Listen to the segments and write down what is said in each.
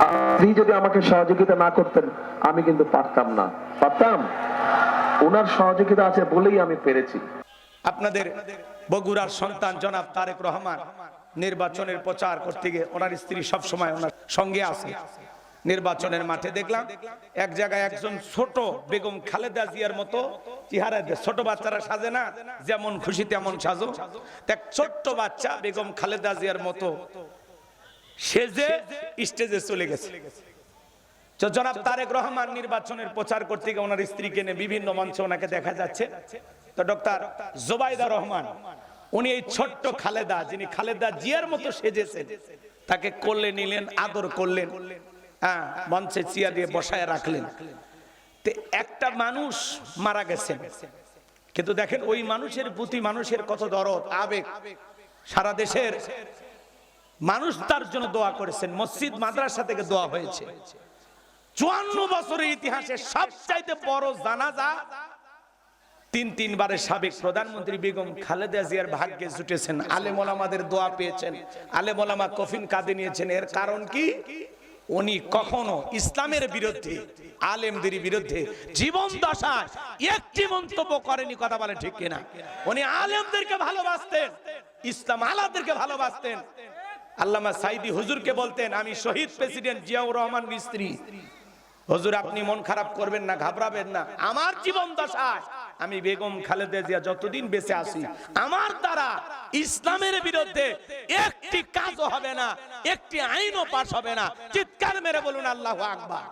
আপনি যদি আমাকে সহযোগিতা না করতেন আমি কিন্তু পারতাম না, পারতাম। ওনার সহযোগিতা আছে বলেই আমি পেরেছি। আপনাদের বগুড়ার সন্তান জনাব তারেক রহমান নির্বাচনের প্রচার করতে গিয়ে ওনার স্ত্রী সব সময় ওনার সঙ্গে আছে। নির্বাচনের মাঠে দেখলাম এক জায়গায় একজন ছোট বেগম খালেদা জিয়ার মতো চেহারা, ছোট বাচ্চারা সাজে না, যেমন খুশি তেমন সাজো, এক ছোট্ট বাচ্চা বেগম খালেদা জিয়ার মতো সেজে স্টেজে চলে গেছে। জনাব তারেক রহমান নির্বাচনের প্রচার করতে গিয়ে ওনার স্ত্রীকে নিয়ে বিভিন্ন মঞ্চে ওনাকে দেখা যাচ্ছে। তো ডক্টর জোবাইদা রহমান উনি এই ছোট্ট খালেদা, যিনি খালেদা জিয়ার মতো সেজেছেন, তাকে কোলে নিলেন, আদর করলেন, হ্যাঁ, মঞ্চে চেয়ার দিয়ে বসায় রাখলেন। তো একটা মানুষ মারা গেছেন, কিন্তু দেখেন ওই মানুষের প্রতি মানুষের কত দরদ, আবেগ। সারা দেশের মানুষ তার জন্য দোয়া করেছেন, মসজিদ মাদ্রাসা থেকে দোয়া হয়েছে। 54 বছরের ইতিহাসে সবচাইতে বড় জানাজা তিনবারের সাবেক প্রধানমন্ত্রী বেগম খালেদা জিয়ার ভাগ্যে জুটেছেন। আলেম ওলামাদের দোয়া পেয়েছেন, আলেম ওলামা কফিন কাঁধে নিয়েছেন। এর কারণ কি? উনি কখনো ইসলামের বিরুদ্ধে, আলেমদের বিরুদ্ধে জীবন দশায় একটি মন্তব্য করেনি। কথা বলে ঠিক কিনা? উনি আলেমদেরকে ভালোবাসতেন, ইসলাম আলাদেরকে ভালোবাসতেন। আল্লামা সাইদি হুজুরকে বলতেন, আমি শহীদ প্রেসিডেন্ট জিয়াউর রহমান স্ত্রী, হুজুর আপনি মন খারাপ করবেন না, ঘাবড়াবেন না, আমার জীবন দশায় আমি বেগম খালেদা জিয়া যতদিন বেঁচে আছি আমার দ্বারা ইসলামের বিরুদ্ধে একটি কাজও হবে না, একটি আইনও পাস হবে না। চিৎকার মেরে বলুন আল্লাহু আকবার।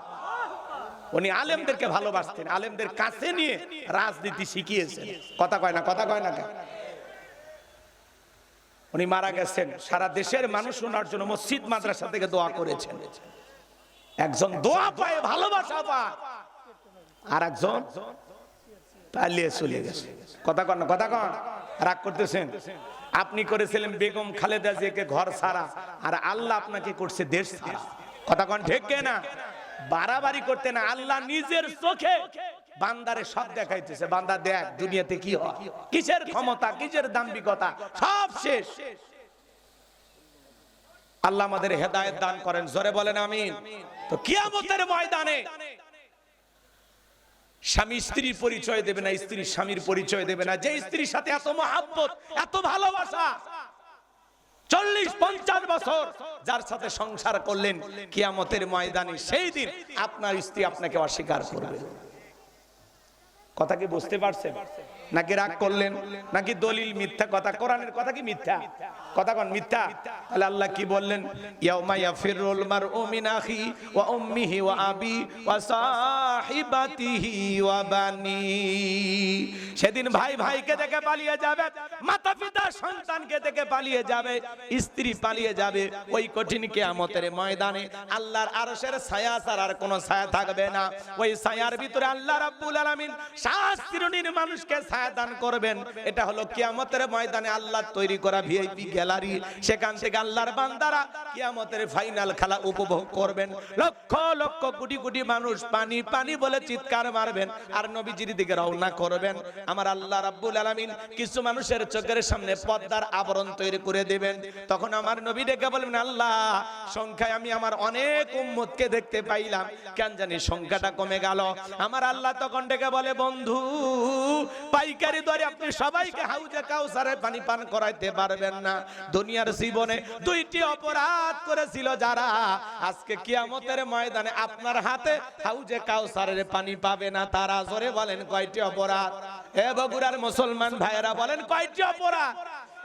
উনি আলেমদেরকে ভালোবাসতেন, আলেমদের কাছে নিয়ে রাজনীতি শিখিয়েছেন। কথা কয় না, কথা কয় না। উনি মারা গেছেন, সারা দেশের মানুষ ওনার জন্য মসজিদ মাদ্রাসা থেকে দোয়া করেছেন। একজন দোয়া পায়, ভালোবাসা পায়, আর একজন পালিয়ে চলে গেছে। কথা কন না, কথা কন। রাগ করতেছেন? আপনি করেছিলেন বেগম খালেদা জিয়াকে ঘর ছাড়া, আর আল্লাহ আপনাকে করছে দেশ ছাড়া। কথা কন ঠিক না? বাড়াবাড়ি করতে না, আল্লাহ নিজের চোখে বান্দারে সব দেখাইতেছে। বান্দা দেখ দুনিয়াতে কি হয়, কিসের ক্ষমতা, কিসের দাম্ভিকতা, সব শেষ। আল্লাহ আমাদের হেদায়েত দান করেন, জোরে বলেন আমিন। তো কিয়ামতের ময়দানে স্বামী স্ত্রীর পরিচয় দেবে না, স্ত্রী স্বামীর পরিচয় দেবে না। যে স্ত্রীর সাথে এত মহব্বত, এত ভালোবাসা, 40-50 বছর যার সাথে সংসার করলেন, কিয়ামতের ময়দানে সেই দিন আপনার স্ত্রী আপনাকে অস্বীকার করবে। কথা কি বুঝতে পারছেন? নাকি রাগ করলেন? নাকি দলিল মিথ্যা কথা? কোরআনের কথা কি মিথ্যা? কথা কোন মিথ্যা? তাহলে আল্লাহ কি বললেন? ইয়াউমা ইয়াফিরুল মারউ মিন আখি ওয়া উম্মিহি ওয়া আবি ওয়া সাহিবাতিহি ওয়া বানি। সেদিন ভাই ভাইকে দেখে পালিয়ে যাবে, মাতা পিতা সন্তানকে দেখে পালিয়ে যাবে, স্ত্রী পালিয়ে যাবে। ওই কঠিন কিয়ামতের ময়দানে আল্লাহর আরশের ছায়া ছাড়া আর কোনো ছায়া থাকবে না। ওই ছায়ার ভিতরে আল্লাহ রাব্বুল আলামিন শাস্তির মানুষকে ছায়া দান করবেন। এটা হলো কিয়ামতের ময়দানে আল্লাহ তৈরি করা ভিআইপি গ্যালারি। সেখান থেকে আল্লাহর বান্দারা কিয়ামতের ফাইনাল খেলা উপভোগ করবেন। লক্ষ লক্ষ কোটি কোটি মানুষ পানি পানি বলে চিৎকার মারবেন আর নবীজির দিকে রওনা করবেন। আমার আল্লাহ রাব্বুল আলামিন কিছু মানুষের চোখের সামনে পর্দার আবরণ তৈরি করে দিবেন। তখন আমার নবী ডেকে বলবেন, আল্লাহ সংখ্যায় আমি আমার অনেক উম্মতকে দেখতে পাইলাম, কেন জানি সংখ্যাটা কমে গেল। আমার আল্লাহ তখন ডেকে বলে, বন্ধু পাইকারি দরে আপনি সবাইকে হাউজে কাউসারে পানি পান করাইতে পারবেন না। দুনিয়ার জীবনে 2টি অপরাধ করেছিল যারা, আজকে কিয়ামতের ময়দানে আপনার হাতে হাউজে কাউসারের পানি পাবে না। তারা জোরে বলেন কয়টি অপরাধ? হে বগুড়ার মুসলমান ভাইয়েরা বলেন কয়টি অপরাধ?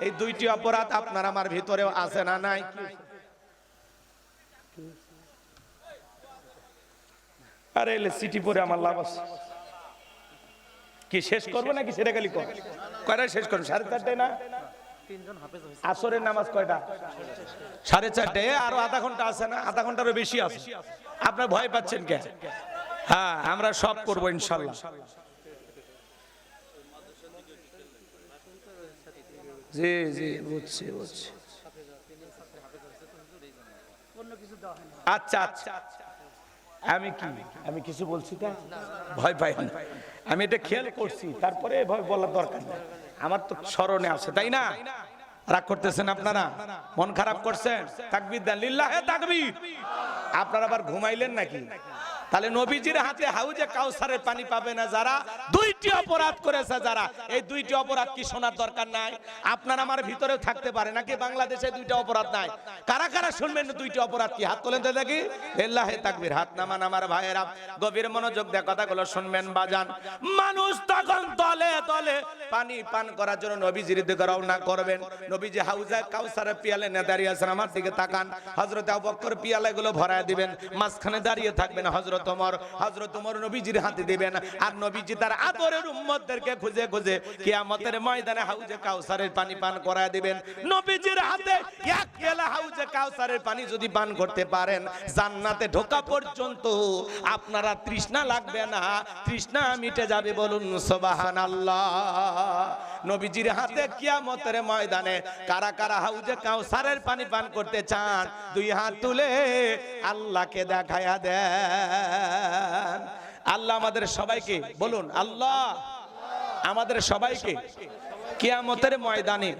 এই 2টি অপরাধ আপনার আমার ভিতরেও আছে না নাই? আরে এলে সিটি পরে আমার লাভ আছে কি? শেষ করবো নাকি সেটা খালি কয়টা শেষ করবো? 4:30 না? আসরের নামাজ কয়টা? 4:30। আরো আধা ঘন্টা আছে না? আধা ঘন্টারও বেশি আছে। আপনার ভয় পাচ্ছেন কে? হ্যাঁ, আমরা সব করবো ইনশাল্লাহ। জি জি, বুঝছি বুঝছি। আচ্ছা আচ্ছা, আমি কিছু বলছি না, ভয় পাই না। আমি এটা খেয়াল করছি, তারপরে ভয় বলার দরকার নেই। আমার তো স্মরণে আছে, তাই না? রাগ করতেছেন আপনারা? মন খারাপ করছেন? তাকবীর দেন, লিল্লাহে তাকবীর। আপনারা আবার ঘুমাইলেন নাকি? তাহলে নবীজির হাতে হাউজে কাউসারের পানি পাবে না যারা দুইটি অপরাধ করেছে, যারা এই দুইটি অপরাধ কি শোনার দরকার নাই? আপনার আমার ভিতরেও থাকতে পারে নাকি বাংলাদেশে দুইটা অপরাধ নাই? কারা কারা শুনবেন দুইটি অপরাধ কি? হাত তোলেন তো দেখি। লিল্লাহি তাকবীর। হাত নামান আমার ভাইয়েরা, গভীর মনোযোগ দিয়ে কথাগুলো শুনবেন বাজান। মানুষ তখন তলে তলে পানি পান করার জন্য নবীজির দিকে রওনা করবেন। নবীজি হাউজে কাউসারের পিয়ালে নিয়ে দাঁড়িয়ে আছেন, আমার দিকে তাকান। হযরত আবু বকর পিয়ালাগুলো ভরায় দিবেন, মাঝখানে দাঁড়িয়ে থাকবেন হযরত ওমর। হযরত ওমর নবীজির হাতে দিবেন, আর নবীজি তার আদরের উম্মতদেরকে খুঁজে খুঁজে কিয়ামতের ময়দানে হাউজে কাউসারের পানি পান করায় দিবেন। নবীজির হাতে এক পেয়ালা হাউজে কাউসারের পানি যদি পান করতে পারেন, জান্নাতে ঢোকা পর্যন্ত আপনারা তৃষ্ণা লাগবে না, তৃষ্ণা মিটে যাবে। বলুন সুবহানাল্লাহ। নবীজির হাতে কিয়ামতের ময়দানে কারা কারা হাউজে কাউসারের পানি পান করতে চান, দুই হাত তুলে আল্লাহকে দেখায়া দেন। আল্লাহ আমাদের সবাইকে, বলুন আল্লাহ আমাদের সবাইকে কিয়ামতের ময়দানে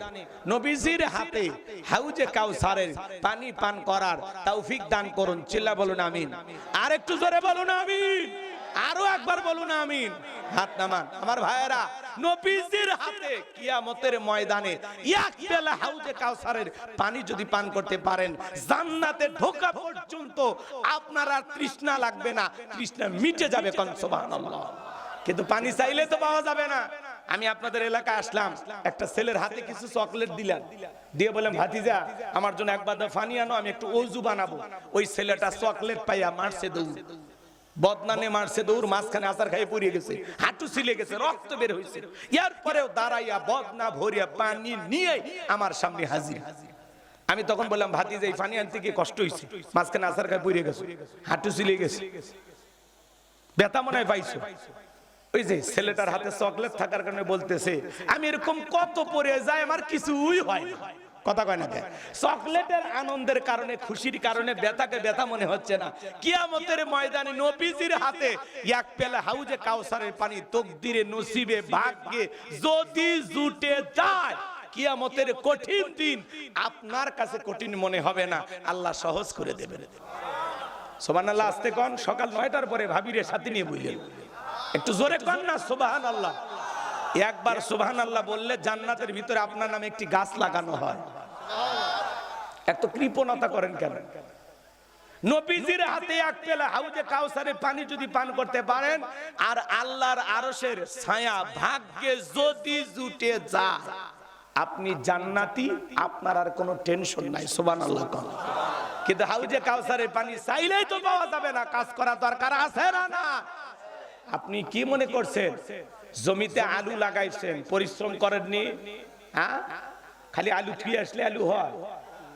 নবীজির হাতে হাউজে কাউসারের পানি পান করার তৌফিক দান করুন। চিল্লা বলুন আমিন। আর একটু জোরে বলুন আমিন। আরো একবার বলুন আমিন। হাত নামান আমার ভাইয়েরা, নবীজির হাতে কিয়ামতের ময়দানে এক পেয়ালা হাউজে কাউসারের পানি যদি পান করতে পারেন, জান্নাতে ঢোকা পর্যন্ত আপনার আর তৃষ্ণা লাগবে না, তৃষ্ণা মিটে যাবে। কোন সুবহানাল্লাহ। কিন্তু পানি চাইলে তো পাওয়া যাবে না। আমি আপনাদের এলাকায় আসলাম, একটা ছেলের হাতে কিছু চকলেট দিলাম, দিয়ে বললাম ভাতিজা আমার জন্য এক বাদা পানি আনো, আমি একটু ওযু বানাবো। ওই ছেলেটা চকলেট পাইয়া মারছে দৌড়, বদনানে মারছে দৌড়, মাঝখানে আছার খাইয়ে পড়িয়ে গেছে, হাঁটু ছিলে গেছে, রক্ত বের হয়েছে। এরপরেও দাঁড়াইয়া বদনা ভরিয়া পানি নিয়ে আমার সামনে হাজির। আমি তখন বললাম ভাতিজা এই পানি আনতে গিয়ে কষ্ট হয়েছে, মাঝখানে আছার খাইয়ে পড়িয়ে গেছে, হাঁটু ছিলে গেছে, ব্যথা মনে হয় পাইছো। ওই যে ছেলেটার হাতে চকলেট থাকার কারণে বলতেছে আমি এরকম কত পরে যাই, আমার কিছুই হয় না। কথা কয় না কেন? চকলেটের আনন্দের কারণে, খুশির কারণে ব্যথাকে ব্যথা মনে হচ্ছে না। কিয়ামতের ময়দানে নবীজির হাতে এক পেলা হাউজে কাউসারের পানি তকদিরে, নসিবে, ভাগ্যে যদি জুটে যায়, কিয়ামতের কঠিন দিন আপনার কাছে কঠিন মনে হবে না, আল্লাহ সহজ করে দেবেন। সুবহানাল্লাহ। আস্তে কোন, সকাল 9টার পরে ভাবিরে সাথে নিয়ে বললেন, একটু জোরে কোন না সুবহানাল্লাহ। একবার সুবহানাল্লাহ বললে জান্নাতের ভিতরে আপনার নামে একটি গাছ লাগানো হয়। এত কৃপণতা করেন কেন? নবীজির হাতে এক পেলা হাউজে কাউসারের পানি যদি পান করতে পারেন, আর আল্লাহর আরশের ছায়া ভাগ্যে যদি জুটে যায়, আপনি জান্নাতি, আপনার আর কোনো টেনশন নাই। সুবহানাল্লাহ। কিন্তু হাউজে কাউসারের পানি চাইলেই তো পাওয়া যাবে না, কাজ করা দরকার আছে না? আপনি কি মনে করছেন জমিতে আলু লাগাইছেন, পরিশ্রম করেননি? হ্যাঁ, খালি আলু থুয়ে আসলে আলু হয়?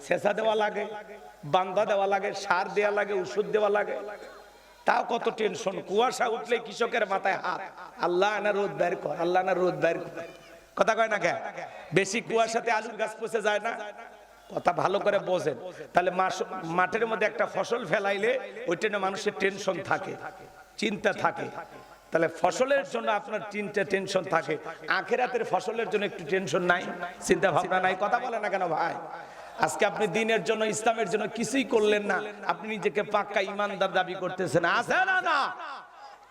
সেচা দেওয়া লাগে, বান্দা দেওয়া লাগে, সার দেওয়া লাগে, ওষুধ দেওয়া লাগে, তাও কত টেনশন। কুয়াশা উঠলে কৃষকের মাথায় হাত, আল্লাহ না রোদ বের কর, আল্লাহ না রোদ বের কর। কথা কয় না কেন? বেশি কুয়াশাতে আলুর গাছ পচে যায় না? কথা ভালো করে বোঝেন। তাহলে মাঠের মধ্যে একটা ফসল ফেলাইলে ওইটা না মানুষের টেনশন থাকে, চিন্তা থাকে। তাহলে ফসলের জন্য আপনার চিন্তা টেনশন থাকে, আখিরাতের ফসলের জন্য একটু টেনশন নাই, চিন্তা ভাবনা নাই? কথা বলে না কেন ভাই? আজকে আপনি দিনের জন্য, ইসলামের জন্য কিছুই করলেন না, আপনি নিজেকে পাক্কা ইমানদার দাবি করতেছেন, আছে না? না,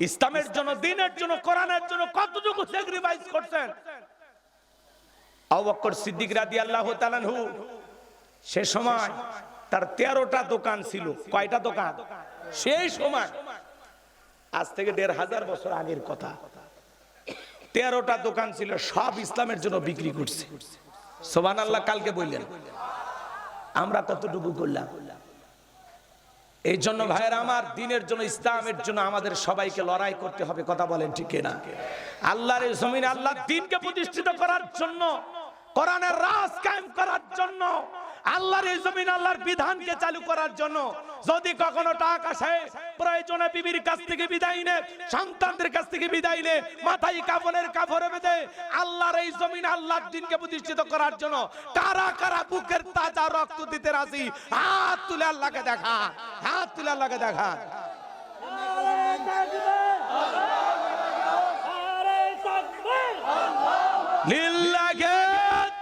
ইসলামের জন্য, দিনের জন্য, কোরআনের জন্য কতটুকু স্যাক্রিফাইস করছেন? আবু বকর সিদ্দিক রাদিয়াল্লাহু তাআলা আনহু, সে সময় তার 13টা দোকান ছিল। কয়টা দোকান? সেই সময়, আজ থেকে 1500 বছর আগের কথা, 13টা দোকান ছিল, সব ইসলামের জন্য বিক্রি করছে। সুবহানাল্লাহ। কালকে বললেন, আমরা কতটুকু করলাম? এই জন্য ভাইয়েরা আমার, দিনের জন্য, ইসলামের জন্য আমাদের সবাইকে লড়াই করতে হবে। কথা বলেন ঠিক না? আল্লাহর জমিনে আল্লাহর দ্বীনকে প্রতিষ্ঠিত করার জন্য, কোরআনের রাজ কায়েম করার জন্য, আল্লাহর এই জমিন আল্লাহর বিধানকে চালু করার জন্য যদি কখনো টাকা আসে, প্রয়োজনে বিবির কাছ থেকে বিদায় নে, সন্তানদের কাছ থেকে বিদায় নে, মাথায় কাফনের কাপড় বেঁধে আল্লাহর এই জমিন আল্লাহর দ্বীনকে প্রতিষ্ঠিত করার জন্য কারা কারা বুকের তাজা রক্ত দিতে রাজি? হাত তুলে আল্লাহকে দেখা, হাত তুলে আল্লাহকে দেখা। লিল্লাহি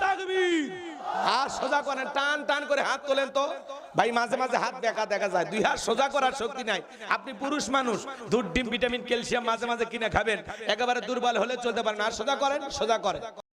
তাকবীর। আর সোজা করেন, টান টান করে হাত তোলেন তো। ভাই মাঝে মাঝে হাত দেখা দেখা যায়, 2 হাত সোজা করার শক্তি নাই। আপনি পুরুষ মানুষ, দুধ ডিম ভিটামিন ক্যালসিয়াম মাঝে মাঝে কিনে খাবেন, একেবারে দুর্বল হলে চলতে পারেন। আর সোজা করেন, সোজা করেন।